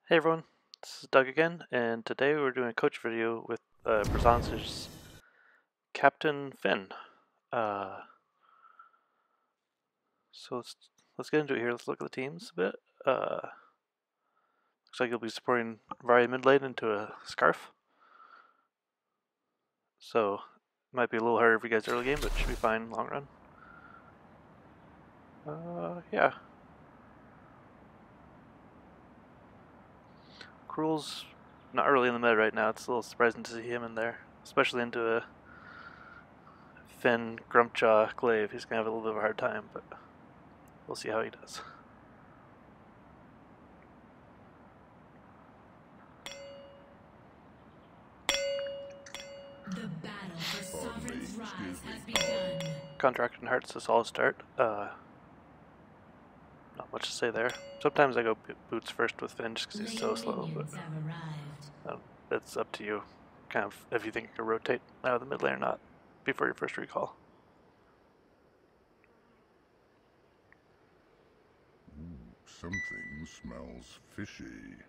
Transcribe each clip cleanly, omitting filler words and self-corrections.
Hey everyone, this is Doug again, and today we're doing a coach video with Brazanish's Captain Phinn. So let's get into it here. Let's look at the teams a bit. Looks like you'll be supporting Varia mid lane into a Scarf. So it might be a little harder for you guys early game, but it should be fine long run. Yeah. Cruel's not really in the meta right now. It's a little surprising to see him in there, especially into a Phinn Grumpjaw Glaive. He's gonna have a little bit of a hard time, but we'll see how he does. The battle for Sovereign's Rise has begun. Contract and Heart's a solid start. Not much to say there. Sometimes I go boots first with Phinn just because he's so slow, but it's up to you. Kind of if you think you can rotate out of the mid lane or not before your first recall. Something smells fishy.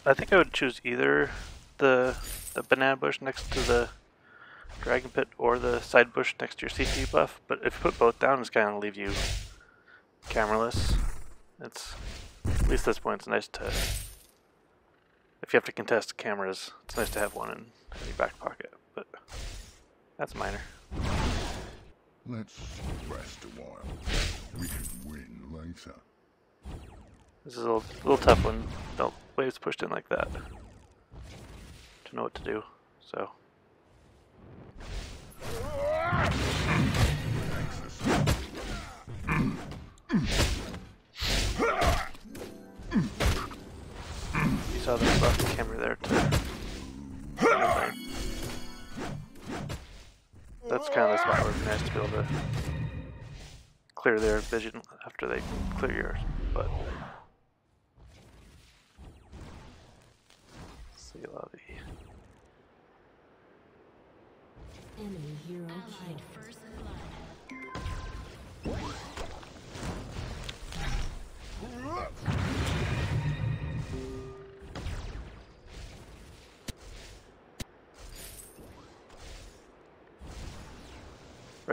I think I would choose either the banana bush next to the dragon pit or the side bush next to your CT buff, but if you put both down, it's kind of leave you cameraless. It's, at least at this point, it's nice to, if you have to contest cameras, it's nice to have one in your back pocket, but that's minor. Let's rest a while. We can win later. This is a little tough when the waves pushed in like that to know what to do, so. You saw the buff the camera there too. That's kind of the spot where it'd be nice to be able to clear their vision after they clear yours, but see a lot of the enemy hero killed. First blood.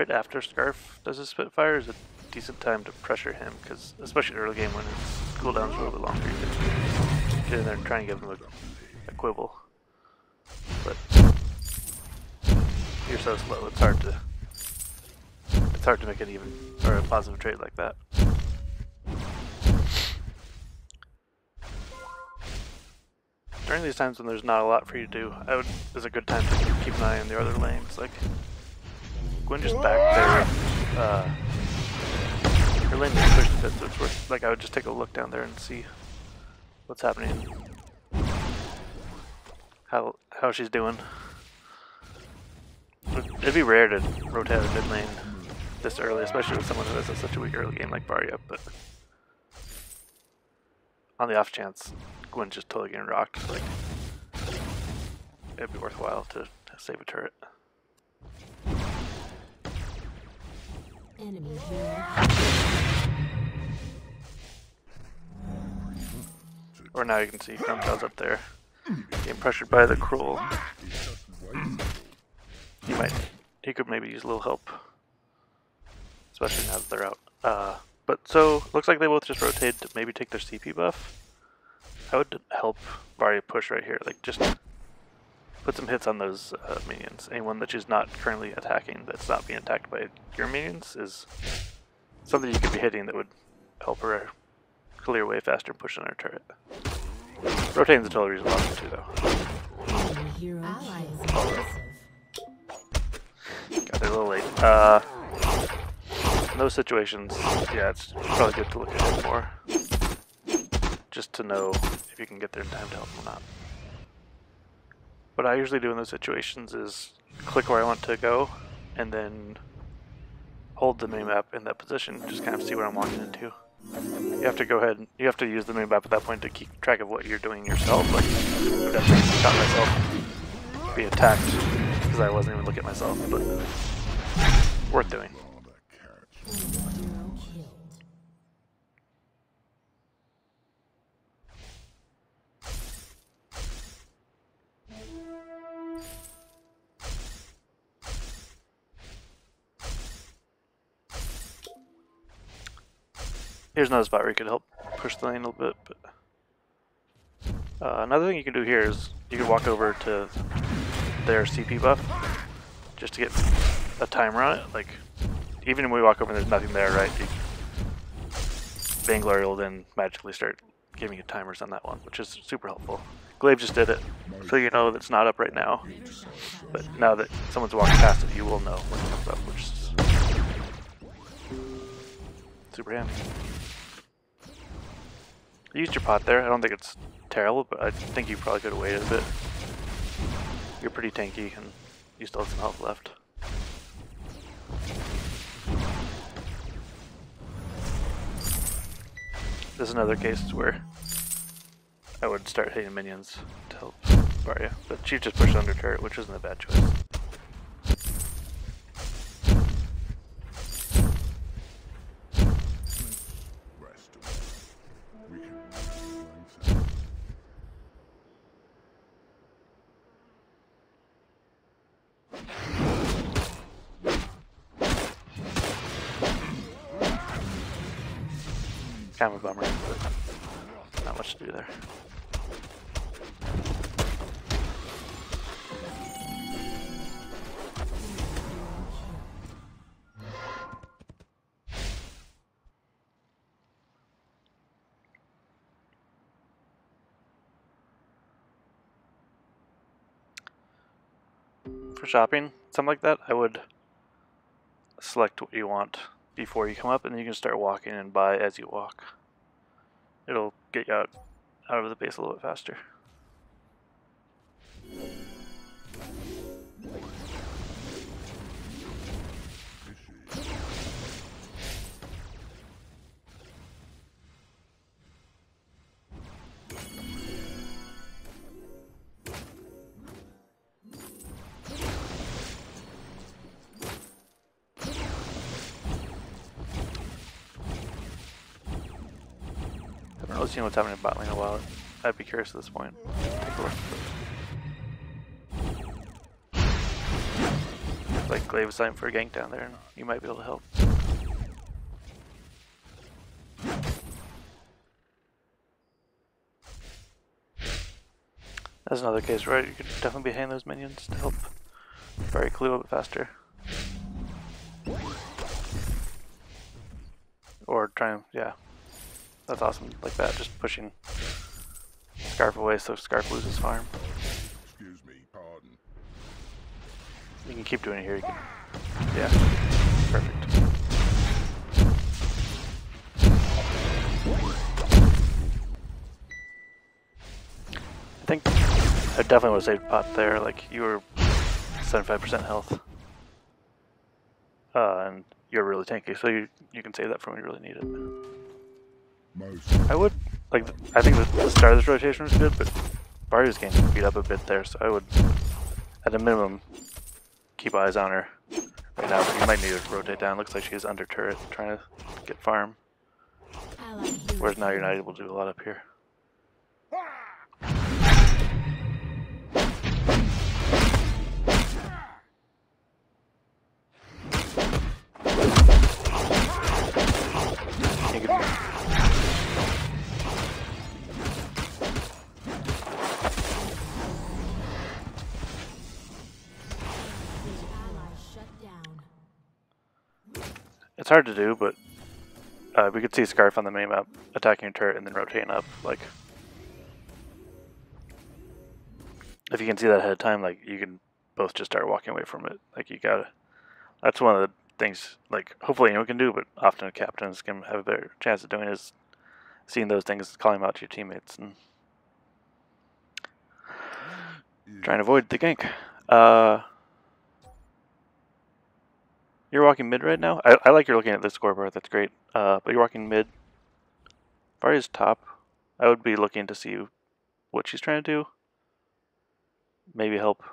right after Scarf does his Spitfire is a decent time to pressure him, because especially early game when his cooldown's a little bit longer, you can get in there and try and give him a quibble. But you're so slow, it's hard to make an even or a positive trade like that. During these times when there's not a lot for you to do, is a good time to keep an eye on the other lanes. Like Gwyn just back there. Her lane is pushed a bit, so it's worth. Like I would just take a look down there and see what's happening, how she's doing. It'd be rare to rotate out of mid lane this early, especially with someone who has such a weak early game like Varia, but on the off chance Gwyn's just totally getting rocked, like it'd be worthwhile to save a turret. Enemy hero. Or now you can see Grumpjaw's up there, getting pressured by the Cruel. He could maybe use a little help, especially now that they're out. But so, looks like they both just rotated to maybe take their CP buff. I would help Varia push right here, like just put some hits on those minions. Anyone that she's not currently attacking that's not being attacked by your minions is something you could be hitting that would help her clear way faster and push on her turret. Rotating's a total reasonable option too, though. Enemy hero Got there a little late. In those situations, yeah, it's probably good to look at it more, just to know if you can get there in time to help or not. What I usually do in those situations is click where I want to go, and then hold the minimap in that position, just kind of see what I'm walking into. You have to go ahead and you have to use the minimap at that point to keep track of what you're doing yourself. Like, I definitely caught myself being attacked because I wasn't even looking at myself, but worth doing. Here's another spot where you could help push the lane a little bit. But another thing you can do here is you can walk over to their CP buff just to get a timer on it. Like, even when we walk over and there's nothing there, right? Vainglory will then magically start giving you timers on that one, which is super helpful. Glaive just did it, so you know that it's not up right now. But now that someone's walking past it, you will know when it comes up, which is super handy. You used your pot there. I don't think it's terrible, but I think you probably could have waited a bit. You're pretty tanky, and you still have some health left. This is another case where I would start hitting minions to help Varia, but she just pushed under turret, which isn't a bad choice. Rest a while. We can win later. Kind of a bummer, but not much to do there. For shopping, something like that, I would select what you want before you come up, and then you can start walking and buy as you walk. It'll get you out of the base a little bit faster. I haven't really seen what's happening in bot lane in a while. I'd be curious at this point. Take a look. Looks like Glaive is signing for a gank down there, and you might be able to help. That's another case, right? You could definitely be hitting those minions to help Varia clue a bit faster. Or trying, yeah. That's awesome, like that, just pushing Scarf away so Scarf loses farm. Excuse me, pardon. You can keep doing it here, you can, yeah, perfect. I think I definitely would have saved pot there, like you were 75% health. And you're really tanky, so you can save that for when you really need it. I would, like, I think the start of this rotation was good, but Varia's getting beat up a bit there, so I would, at a minimum, keep eyes on her right now, but you might need to rotate down. Looks like she's under turret, trying to get farm. Whereas now you're not able to do a lot up here. You could, it's hard to do, but we could see Scarf on the main map attacking a turret and then rotating up. Like, if you can see that ahead of time, like you can both just start walking away from it. Like you gotta. That's one of the things. Like hopefully anyone can do, but often a captain's can have a better chance of doing is seeing those things, calling them out to your teammates, and trying to avoid the gank. You're walking mid right now? I like you're looking at the scoreboard, that's great. But you're walking mid. Varia's top. I would be looking to see what she's trying to do. Maybe help.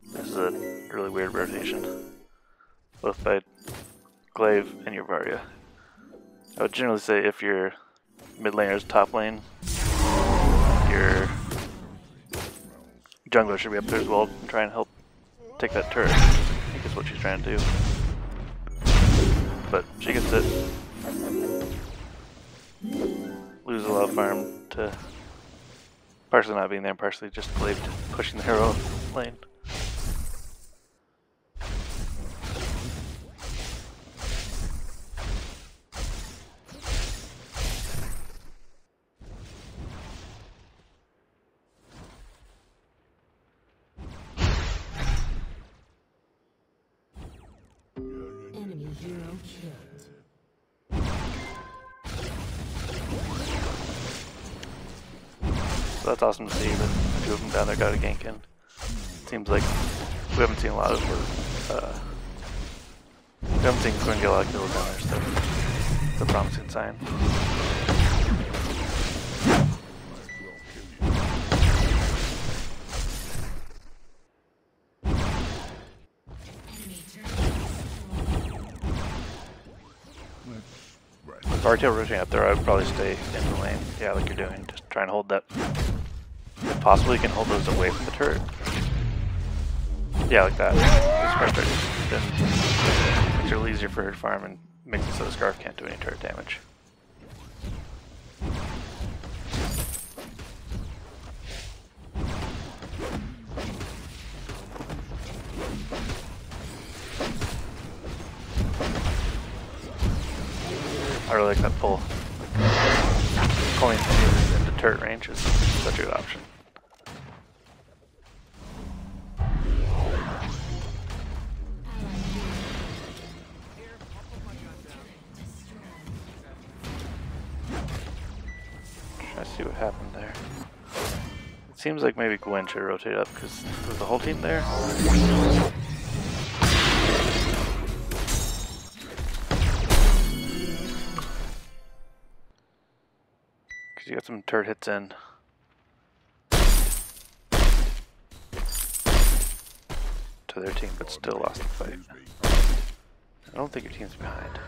This is a really weird rotation. Both by Glaive and your Varia. I would generally say if your mid laner's top lane, your jungler should be up there as well and try and help take that turret. I think is what she's trying to do. But she gets it. Lose a lot of farm to partially not being there, and partially just Glaive pushing their own lane. Enemy hero killed. So that's awesome to see that the two of them down there got a gank in. Seems like we haven't seen a lot of we haven't seen Quinn get a lot of kills down there, so it's a promising sign. With RTL rotating up there, I would probably stay in the lane. Yeah, like you're doing. Just try and hold that. If possible, you can hold those away from the turret. Yeah, like that. That's perfect. Then makes it a little easier for her to farm and makes it so the Scarf can't do any turret damage. I really like that pull. Pulling into turret range is such a good option. Try to see what happened there. It seems like maybe Gwen should rotate up because there's the whole team there. You got some turret hits in. To their team, but still lost the fight. I don't think your team's behind.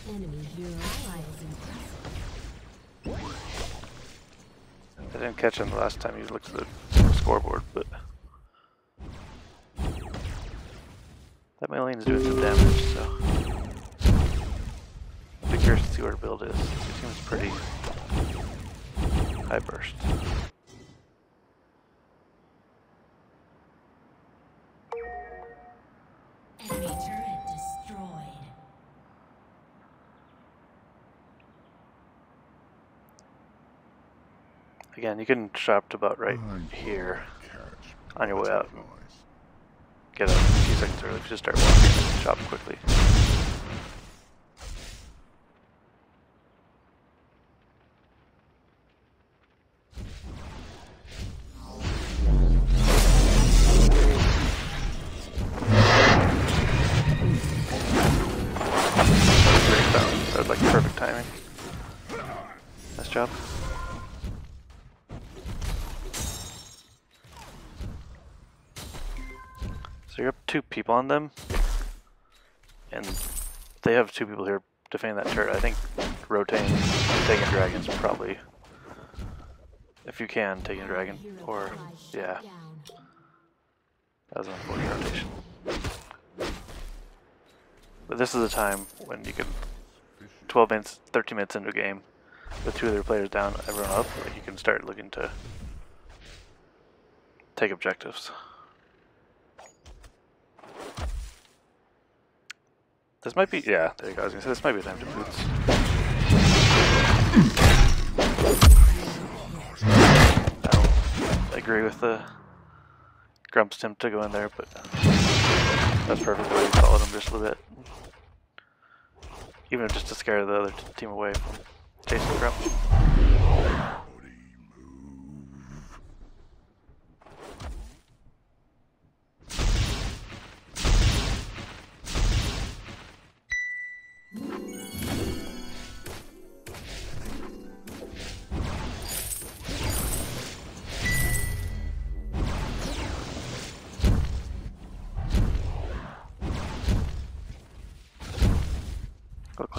Enemy hero trials impressive. I didn't catch him the last time he looked at the scoreboard, but that Maline's doing some damage, so I'll be curious to see what her build is. It seems pretty high burst. Enemy turret destroyed. Again, you can shop to about right here on your way out. Get a few seconds early if you just start walking and shop quickly. That was like perfect timing. Nice job. So you're up 2 people on them, and they have 2 people here defending that turret. I think rotating and taking dragons probably, if you can, taking a dragon, or yeah, that was an unfortunate rotation. But this is the time when you can, 12 minutes, 13 minutes into a game, with 2 other players down, everyone up, like you can start looking to take objectives. This might be, yeah, there you go. I was gonna say this might be a time to boots. I don't agree with the Grump's attempt to go in there, but that's perfect the way you followed him just a little bit. Even just to scare the other team away from chasing Grump.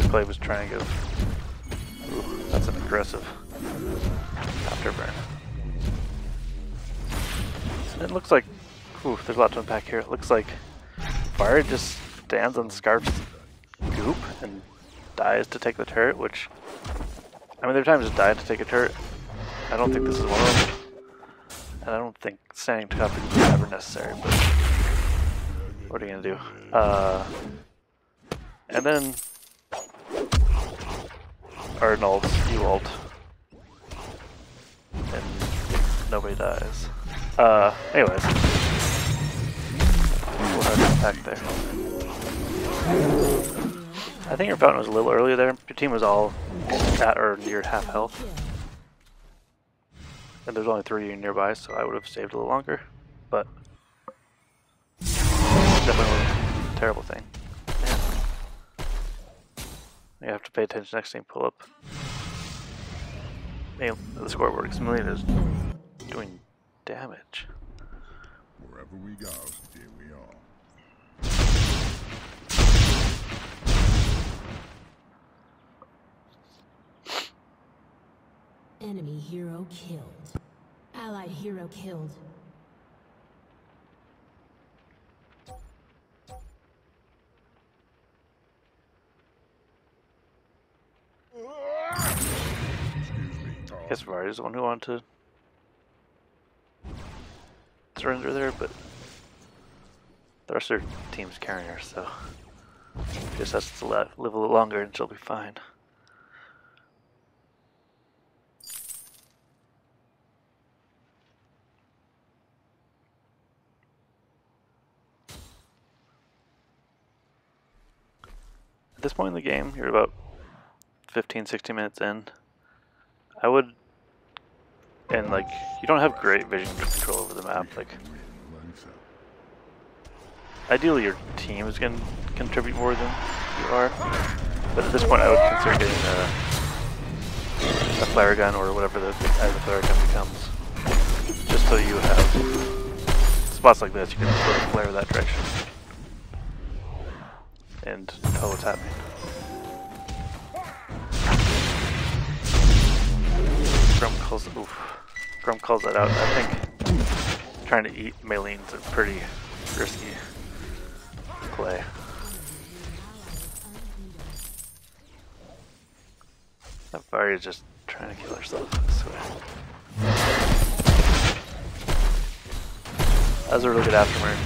Clay was trying to give. Ooh, that's an aggressive afterburn. And it looks like, ooh, there's a lot to unpack here. It looks like Fire just stands on Scarf's goop and dies to take the turret, which, I mean, there are times to die to take a turret. I don't think this is one of them. And I don't think standing top is ever necessary, but what are you gonna do? And then Arden ults, you ult, and nobody dies. Anyways, we'll have to attack there. I think your fountain was a little earlier there. Your team was all at or near half health. And there's only 3 nearby, so I would have saved a little longer. But definitely a terrible thing. Man. You have to pay attention next time you pull up. Man, the scoreboard, because Million is doing damage. Wherever we go, here we are. Enemy hero killed. Allied hero killed. I guess Varya's the one who wanted to surrender there, but the rest of their team's carrying her, so she just has to live a little longer and she'll be fine. At this point in the game, you're about 15-16 minutes in. I would, and like, you don't have great vision control over the map. Like, ideally your team is going to contribute more than you are, but at this point I would consider getting a flare gun or whatever as the flare gun becomes, just so you have spots like this, you can sort of flare that direction and tell what's happening. Grum calls that out. I think trying to eat Maylene's a pretty risky play. That Varya's just trying to kill herself, I swear. That was a really good afterburn.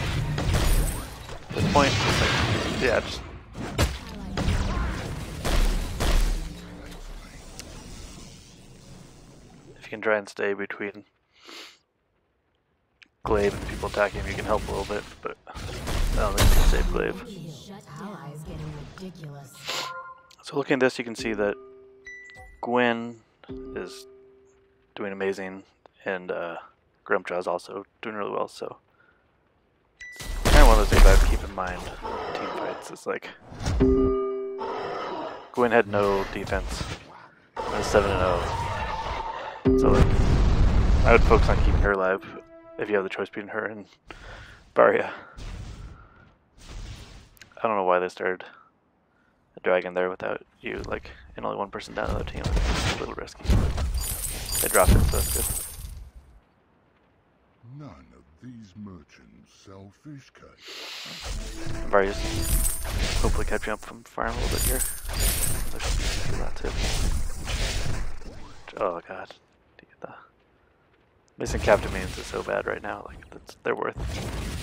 At this point, it's like, yeah, just can try and stay between Glaive and people attacking him, you can help a little bit, but I don't think you can save Glaive. So looking at this, you can see that Gwen is doing amazing, and Grimjaw is also doing really well, so it's kind of one of those things I have to keep in mind in team fights. It's like, Gwen had no defense, and was 7-0. So like, I would focus on keeping her alive if you have the choice between her and Varya. I don't know why they started a dragon there without you, like, and only one person down on the team. It's a little risky, but they dropped it, so that's good. None of these merchants sell fish cake. Varya's hopefully catching up from farm a little bit here. There should be that too. Oh god. Missing captain means is so bad right now, like they're worth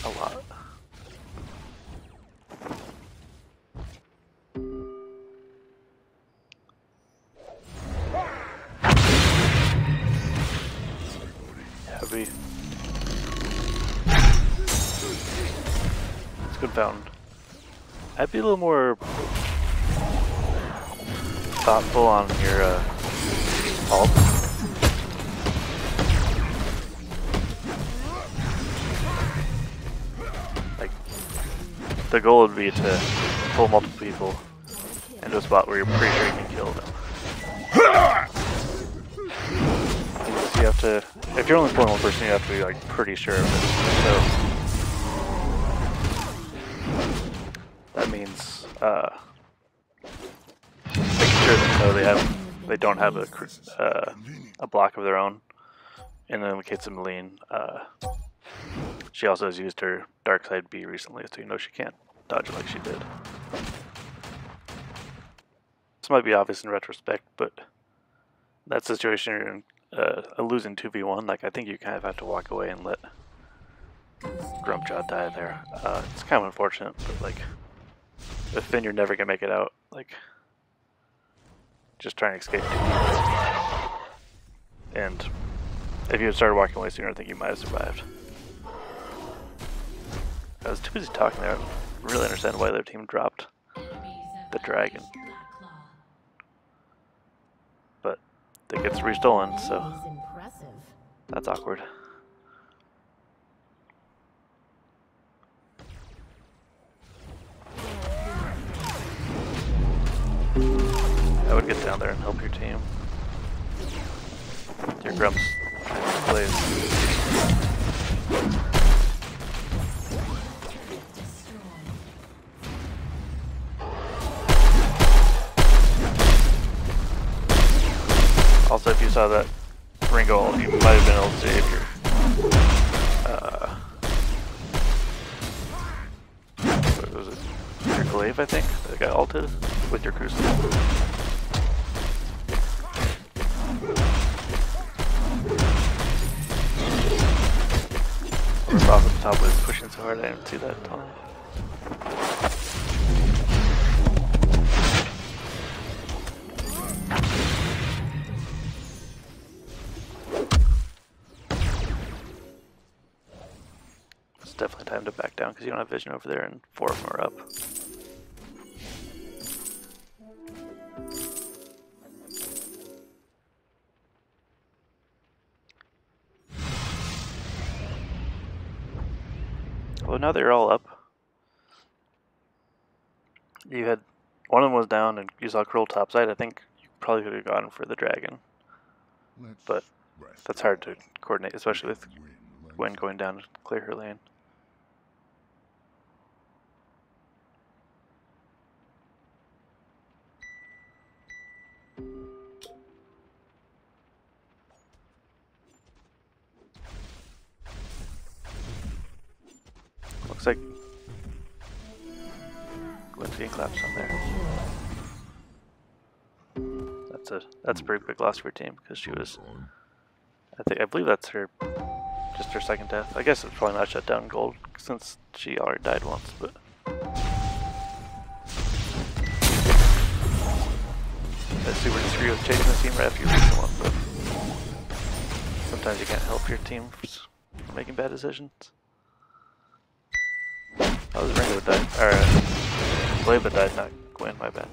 a lot. Heavy. It's a good fountain. I'd be a little more thoughtful on your ult. The goal would be to pull multiple people into a spot where you're pretty sure you can kill them. So you have to, if you're only pulling one person, you have to be like pretty sure of it. So that means though they don't have a block of their own. And then in the case of Malene, she also has used her dark side B recently, so you know she can't dodge it like she did. This might be obvious in retrospect, but that situation you're in a losing 2v1, like I think you kind of have to walk away and let Grumpjaw die there. It's kind of unfortunate, but like with Phinn, you're never gonna make it out. Like just trying to escape 2v1. And if you had started walking away sooner, I think you might have survived. I was too busy talking there. I don't really understand why their team dropped the dragon. But it gets restolen, so that's awkward. I would get down there and help your team. Your Grumps plays. Also, if you saw that Ringo ult, you might have been able to save your what was it? Your glaive, I think, that got ulted with your crucible. Off at the top was pushing so hard I didn't see that tunnel. It's definitely time to back down because you don't have vision over there and 4 of them are up. Well, now that you're all up, you had one of them was down and you saw Cruel topside. I think you probably could have gone for the dragon, but that's hard to coordinate, especially with Gwen going down to clear her lane. Looks like Gwen's getting claps on there. That's a pretty big loss for your team because she was, I believe that's just her second death. I guess it's probably not shut down gold since she already died once, but I super disagree with chasing the team right after you reach one, but sometimes you can't help your team from making bad decisions. Oh, it was Ringo that died. Or, Blade that died, not Gwen, my bad.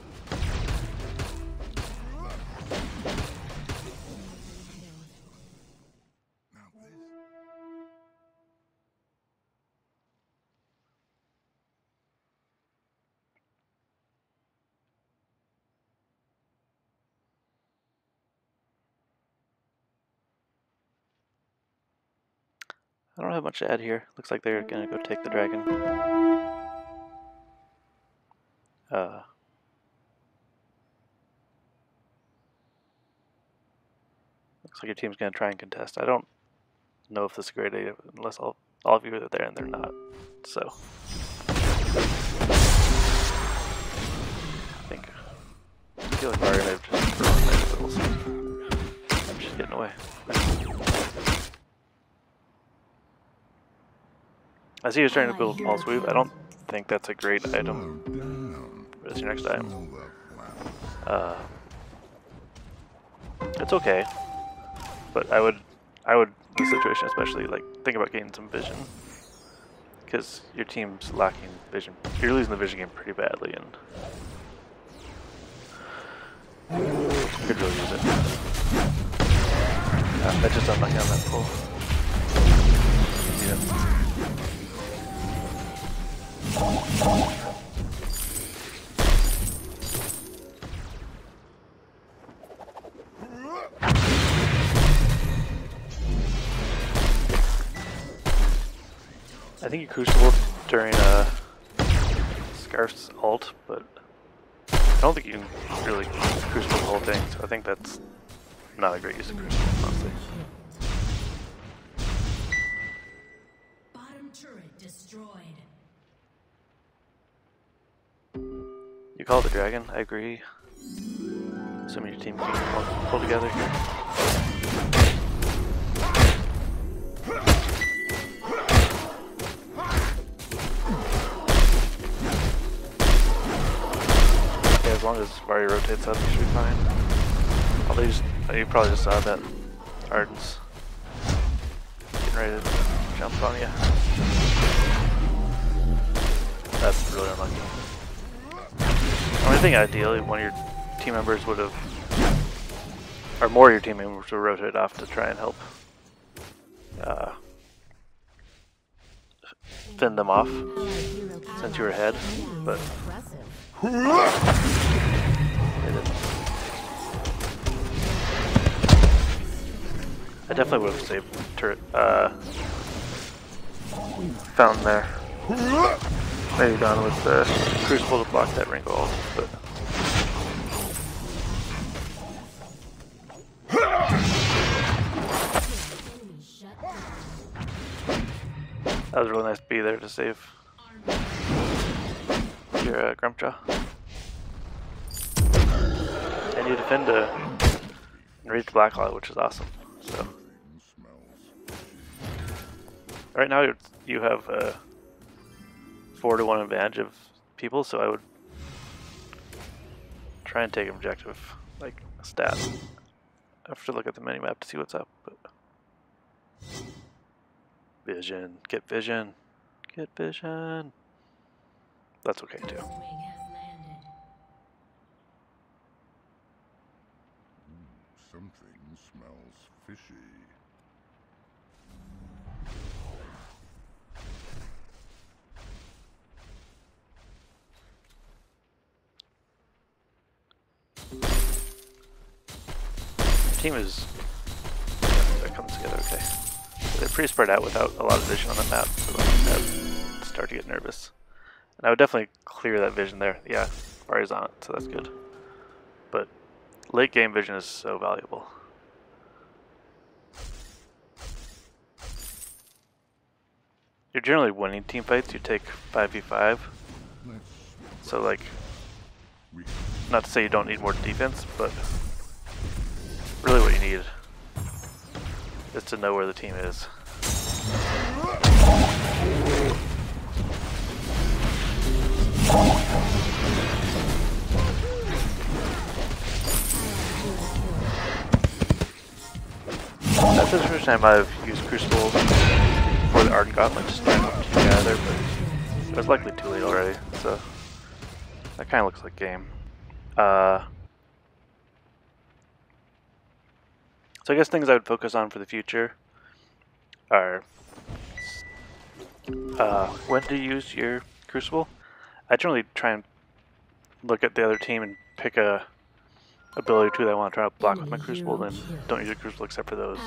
I don't have much to add here. Looks like they're gonna go take the dragon. Looks like your team's gonna try and contest. I don't know if this is a great idea unless all of you are there and they're not. So I feel like Mario may have just thrown their spills. I'm just getting away. I see you're trying to build All Sweep. I don't think that's a great item. Where's your next item? It's okay, but I would in this situation especially like think about getting some vision because your team's lacking vision. You're losing the vision game pretty badly, and you could really use it. I just unlucky on that pull. Yeah. I think you crucible during Scarf's ult, but I don't think you can really crucible the whole thing, so I think that's not a great use of crucible, honestly. Bottom turret destroyed. You call the dragon, I agree. Assuming your team can pull together here. Yeah, as long as Vari rotates up, you should be fine. Although you probably just saw that Arden's getting ready to jump on you. That's really unlucky. I think ideally one of your team members would have, or more of your team members would have rotated off to try and help fend them off since you were ahead, but they didn't. I definitely would have saved turret fountain there. Maybe gone with the crucible to block that wrinkle ult, but that was really nice to be there to save your Grumpjaw. And you defend and reach Blacklaw, which is awesome. So right now you have a 4-to-1 advantage of people, so I would try and take objective, like stat. I have to look at the minimap to see what's up, but vision, get vision, get vision. That's okay too. Something smells fishy. Team is, that comes together okay. They're pretty spread out without a lot of vision on the map, so I start to get nervous. And I would definitely clear that vision there. Yeah, Vari's on it, so that's good. But late game vision is so valuable. You're generally winning team fights, you take 5v5. So like, not to say you don't need more defense, but really what you need is to know where the team is. That's the first time I've used Crucible for the Arden Gauntlet, just trying to put two together, but it was likely too late already, so that kind of looks like game. So I guess things I would focus on for the future are when to use your Crucible. I generally try and look at the other team and pick a ability or two that I want to try to block with my Crucible, then don't use your Crucible except for those.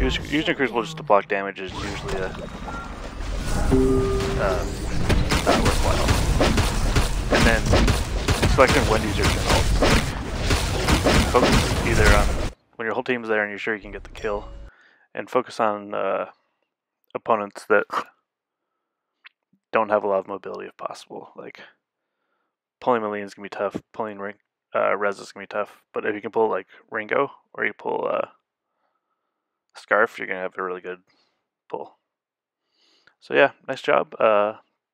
Using your Crucible just to block damage is usually not worthwhile. And then selecting when to use your ult. Focus either on when your whole team's there and you're sure you can get the kill, and focus on opponents that don't have a lot of mobility if possible. Like pulling Maline's gonna be tough, pulling Rez is gonna be tough, but if you can pull like Ringo or you pull Scarf, you're gonna have a really good pull. So yeah, nice job.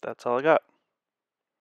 That's all I got.